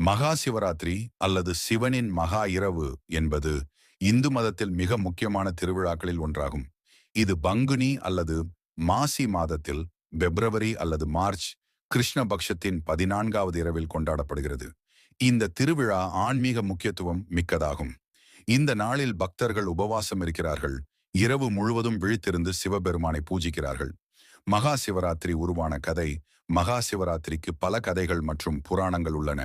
மகா சிவராத்திரி அல்லது சிவனின் மகா இரவு என்பது இந்து மதத்தில் மிக முக்கியமான திருவிழாக்களில் ஒன்றாகும். இது பங்குனி அல்லது மாசி மாதத்தில் பிப்ரவரி அல்லது மார்ச் கிருஷ்ண பக்ஷத்தின் 14வது இரவில் கொண்டாடப்படுகிறது. இந்த திருவிழா ஆன்மீக முக்கியத்துவம் மிக்கதாகும். இந்த நாளில் பக்தர்கள் உபவாசம் இருக்கிறார்கள், இரவு முழுவதும் விழித்திருந்து சிவபெருமானை பூஜிக்கிறார்கள். மகா சிவராத்திரி உருவான கதை. மகா சிவராத்திரிக்கு பல கதைகள் மற்றும் புராணங்கள் உள்ளன.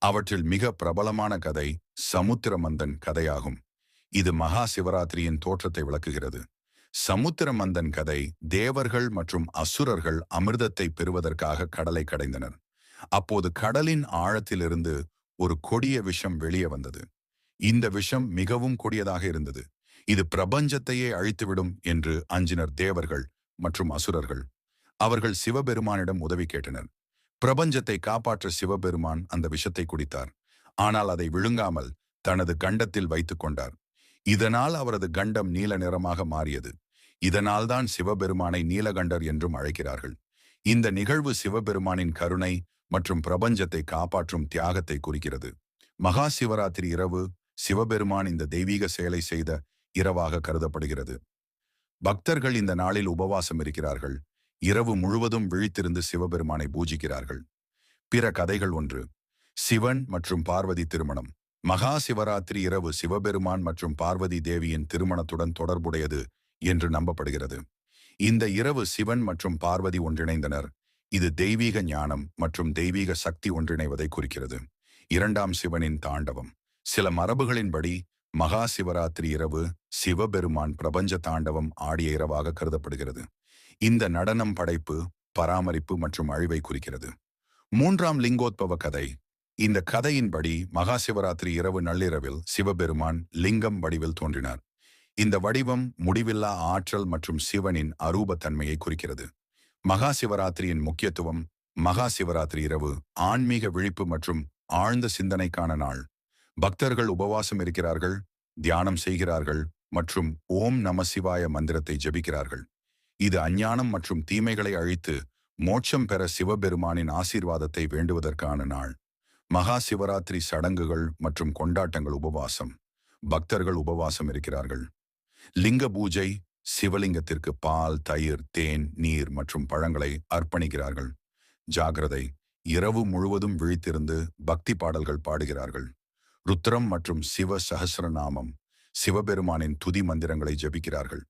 அவற்றில் மிக பிரபலமான கதை சமுத்திரமந்தன் கதையாகும். இது மகா சிவராத்திரியின் தோற்றத்தை விளக்குகிறது. சமுத்திரமந்தன் கதை: தேவர்கள் மற்றும் அசுரர்கள் அமிர்தத்தை பெறுவதற்காக கடலை கடைந்தனர். அப்போது கடலின் ஆழத்திலிருந்து ஒரு கொடிய விஷம் வெளியே வந்தது. இந்த விஷம் மிகவும் கொடியதாக இருந்தது. இது பிரபஞ்சத்தையே அழித்துவிடும் என்று அஞ்சினர் தேவர்கள் மற்றும் அசுரர்கள். அவர்கள் சிவபெருமானிடம் உதவி கேட்டனர். பிரபஞ்சத்தை காப்பாற்ற சிவபெருமான் அந்த விஷத்தை குடித்தார். ஆனால் அதை விழுங்காமல் தனது கண்டத்தில் வைத்துக் கொண்டார். இதனால் அவரது கண்டம் நீல நிறமாக மாறியது. இதனால்தான் சிவபெருமானை நீலகண்டர் என்றும் அழைக்கிறார்கள். இந்த நிகழ்வு சிவபெருமானின் கருணை மற்றும் பிரபஞ்சத்தை காப்பாற்றும் தியாகத்தை குறிக்கிறது. மகா சிவராத்திரி இரவு சிவபெருமான் இந்த தெய்வீக செயலை செய்த இரவாக கருதப்படுகிறது. பக்தர்கள் இந்த நாளில் உபவாசம் இருக்கிறார்கள், இரவு முழுவதும் விழித்திருந்து சிவபெருமானை பூஜிக்கிறார்கள். பிற கதைகள். 1. சிவன் மற்றும் பார்வதி திருமணம். மகா சிவராத்திரி இரவு சிவபெருமான் மற்றும் பார்வதி தேவியின் திருமணத்துடன் தொடர்புடையது என்று நம்பப்படுகிறது. இந்த இரவு சிவன் மற்றும் பார்வதி ஒன்றிணைந்தனர். இது தெய்வீக ஞானம் மற்றும் தெய்வீக சக்தி ஒன்றிணைவதை குறிக்கிறது. 2. சிவனின் தாண்டவம். சில மரபுகளின்படி மகா சிவராத்திரி இரவு சிவபெருமான் பிரபஞ்ச தாண்டவம் ஆடிய இரவாக கருதப்படுகிறது. இந்த நடனம் படைப்பு, பராமரிப்பு மற்றும் அழிவை குறிக்கிறது. 3. லிங்கோத்பவ கதை. இந்த கதையின்படி மகா சிவராத்திரி இரவு நள்ளிரவில் சிவபெருமான் லிங்கம் வடிவில் தோன்றினார். இந்த வடிவம் முடிவில்லா ஆற்றல் மற்றும் சிவனின் அரூபத்தன்மையை குறிக்கிறது. மகா சிவராத்திரியின் முக்கியத்துவம். மகா சிவராத்திரி இரவு ஆன்மீக விழிப்பு மற்றும் ஆழ்ந்த சிந்தனைக்கான நாள். பக்தர்கள் உபவாசம் இருக்கிறார்கள், தியானம் செய்கிறார்கள் மற்றும் ஓம் நம சிவாய மந்திரத்தை ஜெபிக்கிறார்கள். இது அஞ்ஞானம் மற்றும் தீமைகளை அழித்து மோட்சம் பெற சிவபெருமானின் ஆசீர்வாதத்தை வேண்டுவதற்கான நாள். மகா சிவராத்திரி சடங்குகள் மற்றும் கொண்டாட்டங்கள். உபவாசம். பக்தர்கள் உபவாசம் இருக்கிறார்கள். லிங்க பூஜை. சிவலிங்கத்திற்கு பால், தயிர், தேன், நீர் மற்றும் பழங்களை அர்ப்பணிக்கிறார்கள். ஜாகிரதை. இரவு முழுவதும் விழித்திருந்து பக்தி பாடல்கள் பாடுகிறார்கள். ருத்ரம் மற்றும் சிவ சஹஸ்ரநாமம், சிவபெருமானின் துதி மந்திரங்களை ஜபிக்கிறார்கள்.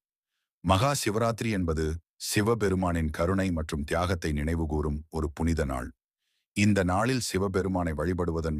மகா சிவராத்திரி என்பது சிவபெருமானின் கருணை மற்றும் தியாகத்தை நினைவுகூரும் ஒரு புனித நாள். இந்த நாளில் சிவபெருமானை வழிபடுவதன்